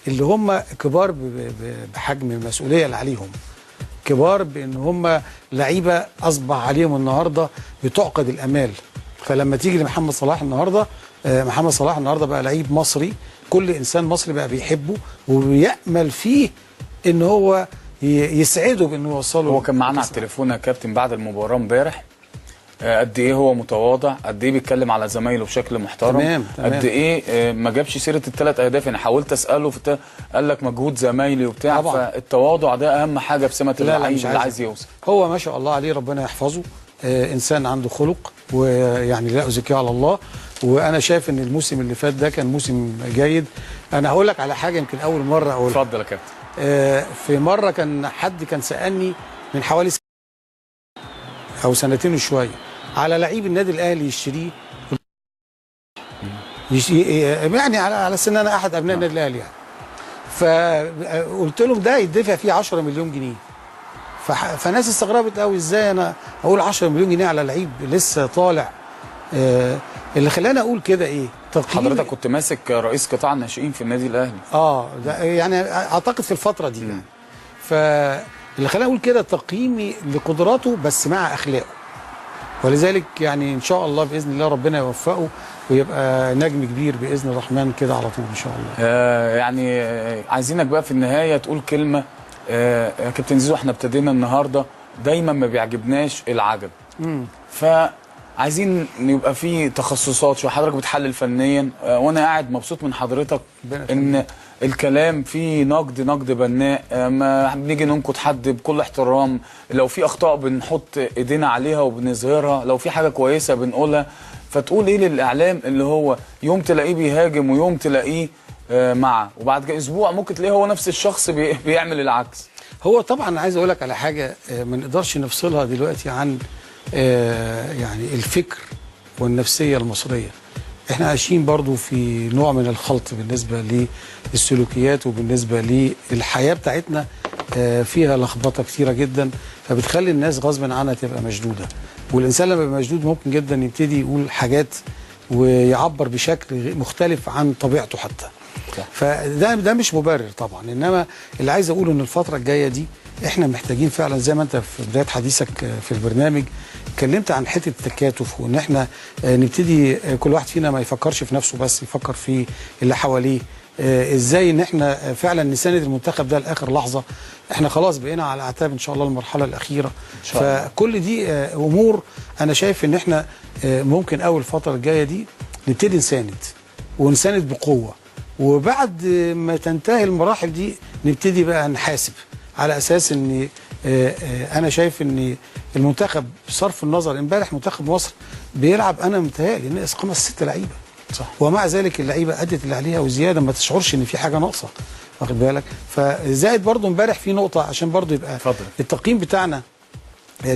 اللي هم كبار بحجم المسؤوليه اللي عليهم، كبار بان هم لعيبه اصبح عليهم النهارده بتعقد الامال. فلما تيجي لمحمد صلاح النهارده، محمد صلاح النهارده بقى لعيب مصري، كل انسان مصري بقى بيحبه وبيأمل فيه ان هو يسعده بانه يوصله. هو كان معانا على التليفون يا كابتن بعد المباراه امبارح، قد ايه هو متواضع، قد ايه بيتكلم على زمايله بشكل محترم. تمام. قد ايه ما جابش سيره ال3 اهداف. انا حاولت اساله قال لك مجهود زمايلي وبتاع طبعا. فالتواضع ده اهم حاجه في سمه اللعيب اللي عايز يوصل. هو ما شاء الله عليه، ربنا يحفظه، انسان عنده خلق، ويعني لا ازكيه على الله. وانا شايف ان الموسم اللي فات ده كان موسم جيد. انا هقول لك على حاجه يمكن اول مره اقولها. اتفضل يا كابتن. في مره كان حد كان سالني من حوالي او سنتين وشويه على لعيب النادي الاهلي يشتريه، يعني على سن انا احد ابناء النادي الاهلي يعني. فقلت لهم ده يدفع فيه 10 مليون جنيه. فناس استغربت قوي، ازاي انا اقول 10 مليون جنيه على لعيب لسه طالع. اللي خلاني اقول كده ايه؟ حضرتك كنت ماسك رئيس قطاع الناشئين في النادي الاهلي. ده يعني اعتقد في الفتره دي يعني. فاللي خلاني اقول كده تقييمي لقدراته بس مع اخلاقه. ولذلك يعني ان شاء الله باذن الله ربنا يوفقه ويبقى نجم كبير باذن الرحمن كده على طول ان شاء الله. يعني عايزينك بقى في النهايه تقول كلمه. يا كابتن زيزو، احنا ابتدينا النهارده دايما ما بيعجبناش العجب. فعايزين يبقى في تخصصات شويه. حضرتك بتحلل فنيا، وانا قاعد مبسوط من حضرتك ان الكلام فيه نقد بناء. ما بنيجي ننقد حد بكل احترام، لو في اخطاء بنحط ايدينا عليها وبنظهرها، لو في حاجه كويسه بنقولها. فتقول ايه للاعلام اللي هو يوم تلاقيه بيهاجم ويوم تلاقيه معه، وبعد كده اسبوع ممكن تلاقيه هو نفس الشخص بيعمل العكس؟ هو طبعا عايز اقول لك على حاجه ما نقدرش نفصلها دلوقتي عن يعني الفكر والنفسيه المصريه. احنا عايشين برضو في نوع من الخلط بالنسبه للسلوكيات وبالنسبه للحياه بتاعتنا، فيها لخبطه كتيره جدا، فبتخلي الناس غصب عنها تبقى مشدوده. والانسان لما يبقى مشدود ممكن جدا يبتدي يقول حاجات ويعبر بشكل مختلف عن طبيعته حتى. فده مش مبرر طبعا. انما اللي عايز اقوله ان الفتره الجايه دي احنا محتاجين فعلا، زي ما انت في بدايه حديثك في البرنامج اتكلمت عن حته التكاتف، وان احنا نبتدي كل واحد فينا ما يفكرش في نفسه بس يفكر في اللي حواليه. ازاي ان احنا فعلا نساند المنتخب ده لاخر لحظه. احنا خلاص بقينا على اعتاب ان شاء الله المرحله الاخيره. فكل دي امور انا شايف ان احنا ممكن اول الفتره الجايه دي نبتدي نساند بقوه، وبعد ما تنتهي المراحل دي نبتدي بقى نحاسب على اساس ان انا شايف ان المنتخب بصرف النظر، امبارح منتخب مصر بيلعب انا متهيألي ناقص 5-6 لعيبه صح، ومع ذلك اللعيبه ادت اللي عليها وزياده، ما تشعرش ان في حاجه ناقصه، واخد بالك. فزائد برضو امبارح في نقطه عشان برضو يبقى فضل. التقييم بتاعنا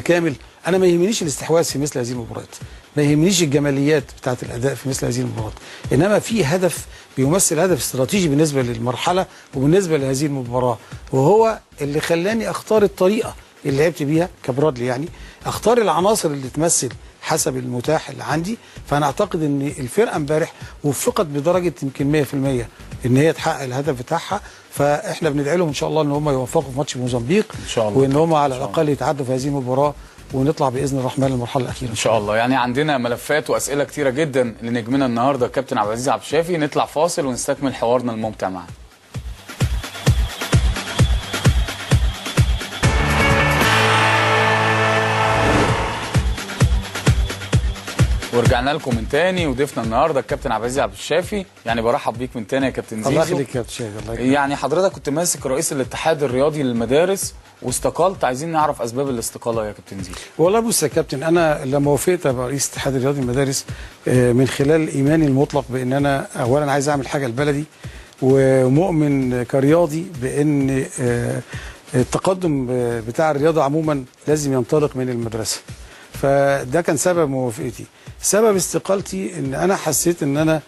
كامل. انا ما يهمنيش الاستحواذ في مثل هذه المباريات، ما يهمنيش الجماليات بتاعه الاداء في مثل هذه المباريات، انما في هدف بيمثل هدف استراتيجي بالنسبه للمرحله وبالنسبه لهذه المباراه، وهو اللي خلاني اختار الطريقه اللي لعبت بيها كبرادلي، يعني اختار العناصر اللي تمثل حسب المتاح اللي عندي. فانا اعتقد ان الفرقه امبارح وفقت بدرجه يمكن 100% ان هي تحقق الهدف بتاعها. فاحنا بندعي لهم ان شاء الله ان هم يوفقوا في ماتش موزمبيق ان شاء الله، وان هم على الاقل يتعدوا في هذه المباراه ونطلع باذن الرحمن للمرحله الاخيره ان شاء الله. يعني عندنا ملفات واسئله كتيره جدا لنجمنا النهارده الكابتن عبد العزيز عبد الشافي. نطلع فاصل ونستكمل حوارنا الممتع معاه. ورجعنا لكم من تاني، وضيفنا النهارده الكابتن عبد العزيز عبد الشافي. يعني برحب بيك من تاني يا كابتن زيزو. الله يخليك يا كابتن شافي. الله يخليك. يعني حضرتك كنت ماسك رئيس الاتحاد الرياضي للمدارس واستقلت، عايزين نعرف اسباب الاستقاله يا كابتن زيزو. والله بص يا كابتن، انا لما وافقت ابقى رئيس الاتحاد الرياضي للمدارس من خلال ايماني المطلق بان انا اولا عايز اعمل حاجه لبلدي، ومؤمن كرياضي بان التقدم بتاع الرياضه عموما لازم ينطلق من المدرسه. فده كان سبب موافقتي. سبب استقالتي ان انا حسيت ان انا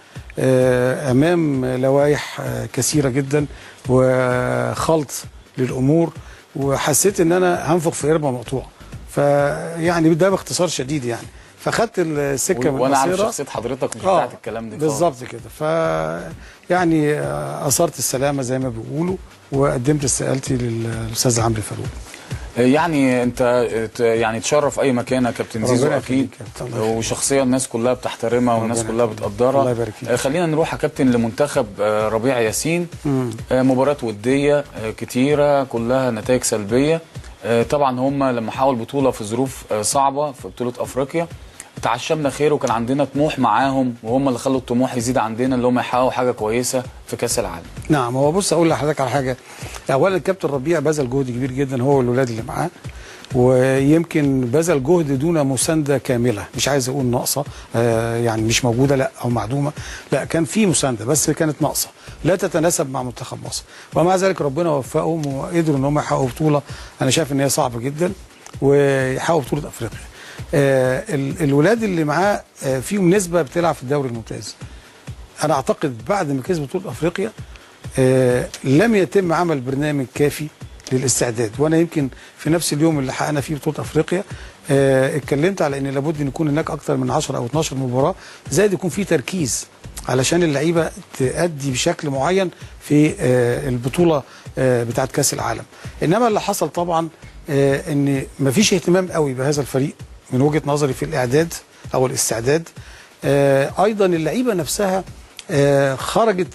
امام لوائح كثيره جدا وخلط للامور، وحسيت ان انا هنفخ في قربه مقطوعه. فيعني ده باختصار شديد يعني. فخدت السكه من وانا عارف المسيره. شخصيه حضرتك مش بتاعت الكلام ده بالظبط كده. ف يعني اثرت السلامه زي ما بيقولوا، وقدمت استقالتي للاستاذ عمرو فاروق. يعني انت يعني تشرف اي مكان يا كابتن زيزو اكيد، وشخصيه الناس كلها بتحترمها والناس كلها بتقدرها. الله يبارك فيك. خلينا نروح يا كابتن لمنتخب ربيع ياسين. مباريات وديه كتيره كلها نتائج سلبيه. طبعا هم لما حاولوا بطوله في ظروف صعبه في بطوله افريقيا، تعشمنا خير وكان عندنا طموح معاهم، وهم اللي خلوا الطموح يزيد عندنا، اللي هم يحققوا حاجه كويسه في كاس العالم. نعم. هو بص اقول لحضرتك على حاجه. اولا الكابتن ربيع بذل جهد كبير جدا هو والولاد اللي معاه، ويمكن بذل جهد دون مسانده كامله، مش عايز اقول ناقصه يعني مش موجوده لا او معدومه، لا كان في مسانده بس كانت ناقصه لا تتناسب مع منتخب مصر، ومع ذلك ربنا وفقهم وقدروا ان هم يحققوا بطوله انا شايف ان هي صعبه جدا، ويحققوا بطوله افريقيا. الولاد اللي معاه فيهم نسبه بتلعب في الدوري الممتاز. انا اعتقد بعد ما كسب بطوله افريقيا لم يتم عمل برنامج كافي للاستعداد، وانا يمكن في نفس اليوم اللي حققنا فيه بطوله افريقيا اتكلمت على ان لابد ان يكون هناك اكثر من 10 او 12 مباراه، زائد يكون في تركيز علشان اللعيبه تأدي بشكل معين في البطوله بتاعه كاس العالم. انما اللي حصل طبعا ان مفيش اهتمام قوي بهذا الفريق من وجهه نظري في الاعداد او الاستعداد. ايضا اللعيبه نفسها خرجت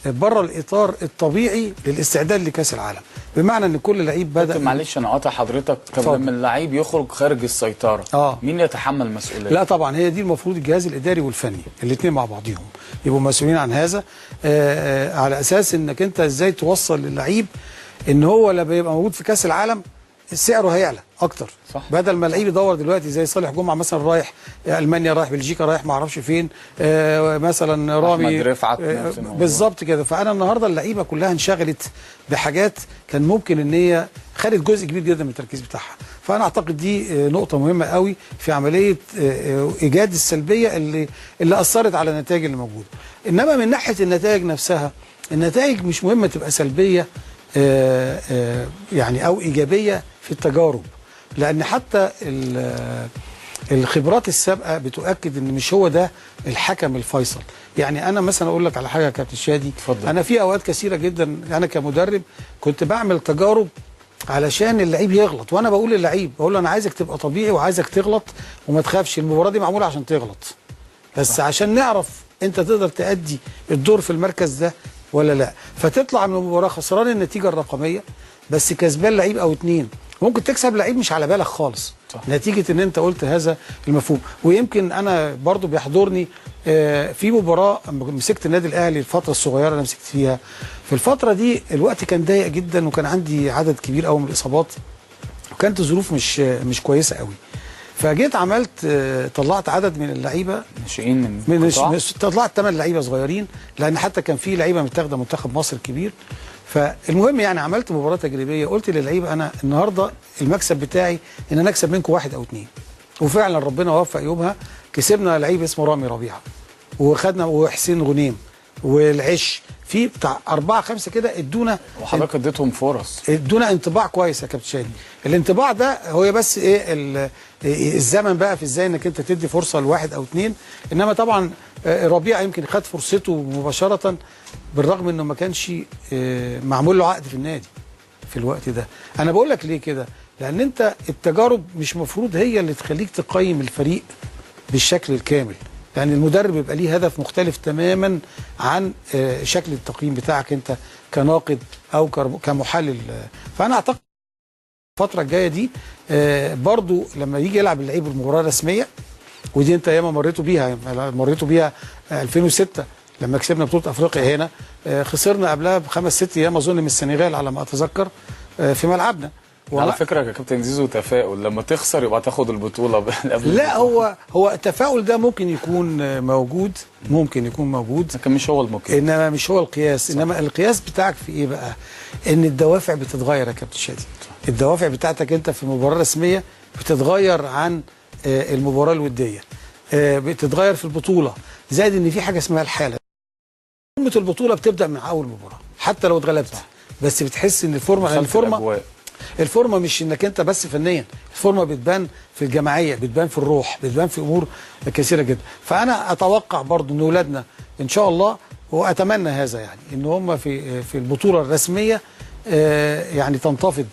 بره الاطار الطبيعي للاستعداد لكاس العالم، بمعنى ان كل لعيب بدا. معلش انا قاطع حضرتك. طب لما اللعيب يخرج خارج السيطره مين يتحمل المسؤوليه؟ لا طبعا هي دي المفروض الجهاز الاداري والفني الاثنين مع بعضهم يبقوا مسؤولين عن هذا، على اساس انك انت ازاي توصل للعيب ان هو لما يبقى موجود في كاس العالم سعره هيعلى اكتر. صح. بدل ما اللعيب يدور دلوقتي زي صالح جمعه مثلا رايح المانيا، رايح بلجيكا، رايح ما اعرفش فين، مثلا رامي احمد رفعت بالظبط كده. فانا النهارده اللعيبه كلها انشغلت بحاجات كان ممكن ان هي خدت جزء كبير جدا من التركيز بتاعها. فانا اعتقد دي نقطه مهمه قوي في عمليه ايجاد السلبيه اللي اثرت على النتائج اللي موجوده. انما من ناحيه النتائج نفسها، النتائج مش مهمه تبقى سلبيه يعني او ايجابيه في التجارب، لان حتى الخبرات السابقه بتؤكد ان مش هو ده الحكم الفيصل. يعني انا مثلا اقول لك على حاجه يا كابتن شادي، اتفضل. انا في اوقات كثيره جدا انا كمدرب كنت بعمل تجارب علشان اللعيب يغلط، وانا بقول للعيب بقول له انا عايزك تبقى طبيعي وعايزك تغلط وما تخافش، المباراه دي معموله عشان تغلط بس صح. عشان نعرف انت تقدر تأدي الدور في المركز ده ولا لا. فتطلع من المباراه خسران النتيجه الرقميه بس كسبان لعيب او اتنين، ممكن تكسب لعيب مش على بالك خالص صح. نتيجه ان انت قلت هذا المفهوم. ويمكن انا برضو بيحضرني في مباراه مسكت النادي الاهلي الفتره الصغيره اللي مسكت فيها، في الفتره دي الوقت كان ضيق جدا وكان عندي عدد كبير قوي من الاصابات وكانت الظروف مش كويسه قوي. فجيت عملت طلعت عدد من اللعيبه ناشئين طلعت 8 لعيبه صغيرين، لان حتى كان في لعيبه متاخده منتخب مصر الكبير. فالمهم يعني عملت مباراه تجريبيه، قلت للعيبه انا النهارده المكسب بتاعي ان انا اكسب منكم 1 أو 2، وفعلا ربنا وفق يومها. كسبنا لعيب اسمه رامي ربيعه وخدنا وحسين غنيم والعش في بتاع 4 5 كده ادونا، وحضرتك اديتهم فرص، ادونا انطباع كويس يا كابتن شادي. الانطباع ده هو بس ايه الزمن بقى في ازاي انك انت تدي فرصه ل1 أو 2. انما طبعا ربيعه يمكن خد فرصته مباشره بالرغم انه ما كانش معمول له عقد في النادي في الوقت ده. انا بقول لك ليه كده؟ لان انت التجارب مش مفروض هي اللي تخليك تقيم الفريق بالشكل الكامل، يعني المدرب يبقى ليه هدف مختلف تماما عن شكل التقييم بتاعك انت كناقد او كمحلل. فانا اعتقد الفتره الجايه دي برضو لما يجي يلعب اللعيب المباراه الرسميه، ودي انت ياما مريتوا بيها 2006 لما كسبنا بطوله افريقيا هنا، خسرنا قبلها ب5 6 ايام اظن من السنغال على ما اتذكر في ملعبنا. على فكره يا كابتن زيزو تفاؤل لما تخسر يبقى تاخد البطوله قبل لا هو التفاؤل ده ممكن يكون موجود، لكن مش هو المقياس، انما مش هو القياس صح. انما القياس بتاعك في ايه بقى؟ ان الدوافع بتتغير يا كابتن شادي، الدوافع بتاعتك انت في المباراه الرسميه بتتغير عن المباراه الوديه، بتتغير في البطوله، زائد ان في حاجه اسمها الحاله. البطوله بتبدا من اول مباراه حتى لو اتغلبت، بس بتحس ان الفورمه الفورمه مش انك انت بس فنيا، الفورمه بتبان في الجماعيه، بتبان في الروح، بتبان في امور كثيره جدا. فانا اتوقع برضو ان اولادنا ان شاء الله، واتمنى هذا يعني، ان هم في البطوله الرسميه يعني تنتفض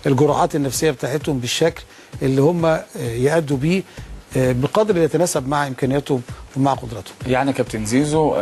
الجرعات النفسيه بتاعتهم بالشكل اللي هم يأدوا بيه بقدر يتناسب مع امكانياتهم ومع قدراتهم. يعني كابتن زيزو،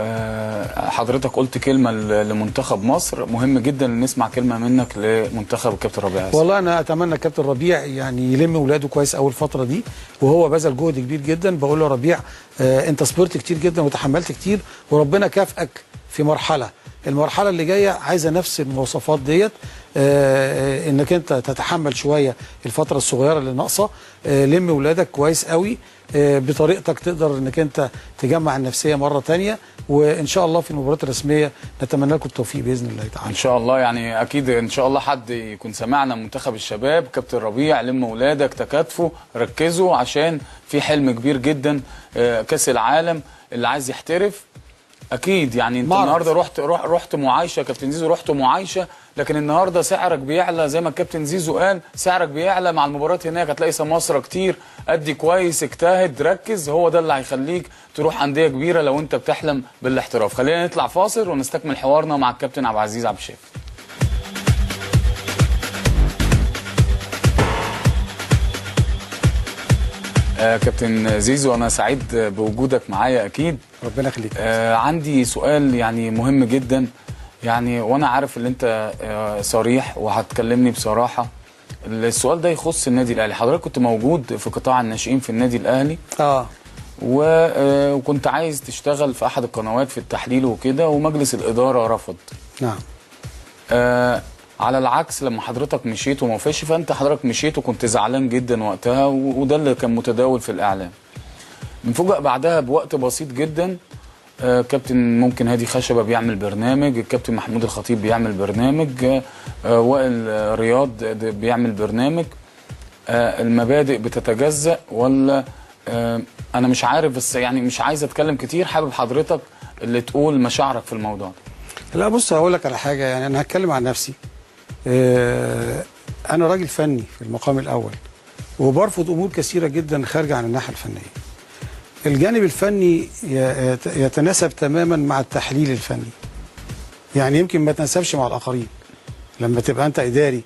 حضرتك قلت كلمه لمنتخب مصر، مهم جدا ان نسمع كلمه منك لمنتخب الكابتن ربيع ياسين. والله انا اتمنى كابتن ربيع يعني يلم اولاده كويس اول فتره دي، وهو بذل جهد كبير جدا. بقول له ربيع انت صبرت كتير جدا وتحملت كتير، وربنا كافئك في مرحله. المرحله اللي جايه عايزه نفس المواصفات ديت، انك انت تتحمل شويه الفتره الصغيره اللي ناقصه. لم ولادك كويس قوي بطريقتك، تقدر انك انت تجمع النفسيه مره ثانيه، وان شاء الله في المباراه الرسميه نتمنى لكم التوفيق باذن الله تعالى. ان شاء الله، يعني اكيد ان شاء الله حد يكون سمعنا منتخب الشباب. كابتن ربيع، لم ولادك، تكاتفوا، ركزوا، عشان في حلم كبير جدا، كاس العالم اللي عايز يحترف. اكيد يعني انت النهارده رحت معايشه كابتن زيزو، رحت معايشه، لكن النهارده سعرك بيعلى زي ما الكابتن زيزو قال، سعرك بيعلى مع المباريات هناك. هتلاقي سماسره كتير. ادي كويس، اجتهد، ركز، هو ده اللي هيخليك تروح انديه كبيره لو انت بتحلم بالاحتراف. خلينا نطلع فاصل ونستكمل حوارنا مع الكابتن عبد العزيز عبد الشافي. كابتن زيزو، انا سعيد بوجودك معايا اكيد. ربنا يخليك. عندي سؤال يعني مهم جدا، يعني وانا عارف ان انت صريح وهتكلمني بصراحه. السؤال ده يخص النادي الاهلي. حضرتك كنت موجود في قطاع الناشئين في النادي الاهلي، وكنت عايز تشتغل في احد القنوات في التحليل وكده، ومجلس الاداره رفض. نعم. على العكس، لما حضرتك مشيت وما فيش، فانت حضرتك مشيت وكنت زعلان جدا وقتها، وده اللي كان متداول في الاعلام. نفوجئ بعدها بوقت بسيط جدا، كابتن ممكن هادي خشبه بيعمل برنامج، الكابتن محمود الخطيب بيعمل برنامج، وائل رياض بيعمل برنامج. المبادئ بتتجزأ ولا انا مش عارف، بس يعني مش عايز اتكلم كتير، حابب حضرتك اللي تقول مشاعرك في الموضوع ده. لا بص، هقول لك على حاجه، يعني انا هتكلم عن نفسي. انا راجل فني في المقام الاول، وبرفض امور كثيره جدا خارجه عن الناحيه الفنيه. الجانب الفني يتناسب تماما مع التحليل الفني، يعني يمكن ما يتناسبش مع الاخرين. لما تبقى انت اداري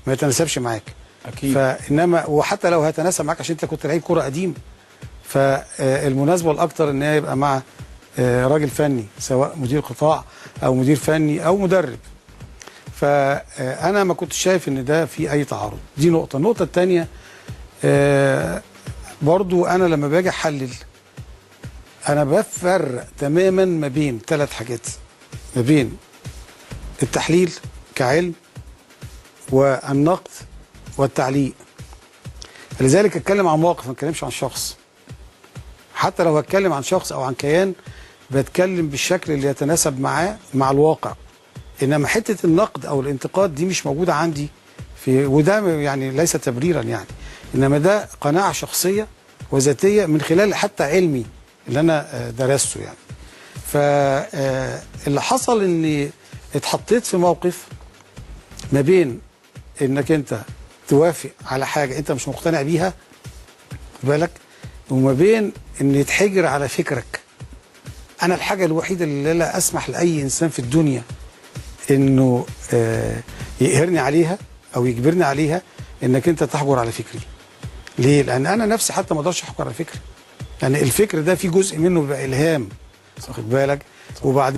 ما يتناسبش معاك اكيد، فانما وحتى لو هيتناسب معاك عشان انت كنت لعيب كوره قديم، فالمناسبه الاكثر ان هي يبقى مع راجل فني، سواء مدير قطاع او مدير فني او مدرب. فانا ما كنتش شايف ان ده في اي تعارض. دي نقطه. النقطه الثانيه، برضو انا لما باجي احلل، انا بفرق تماما ما بين 3 حاجات، ما بين التحليل كعلم والنقد والتعليق. لذلك اتكلم عن موقف، ما اتكلمش عن شخص. حتى لو هتكلم عن شخص او عن كيان، بتكلم بالشكل اللي يتناسب معاه مع الواقع. انما حته النقد او الانتقاد دي مش موجوده عندي وده يعني ليس تبريرا يعني، انما ده قناعه شخصيه وذاتيه من خلال حتى علمي اللي انا درسته يعني. فاللي حصل اني اتحطيت في موقف ما بين انك انت توافق على حاجه انت مش مقتنع بيها، خد بالك، وما بين ان يتحجر على فكرك. انا الحاجه الوحيده اللي لا اسمح لاي انسان في الدنيا انه يقهرني عليها او يجبرني عليها، انك انت تحجر على فكري. ليه؟ لان انا نفسي حتى ما اقدرش احجر على فكري. يعني الفكر ده في جزء منه بيبقى الهام، واخد بالك، وبعد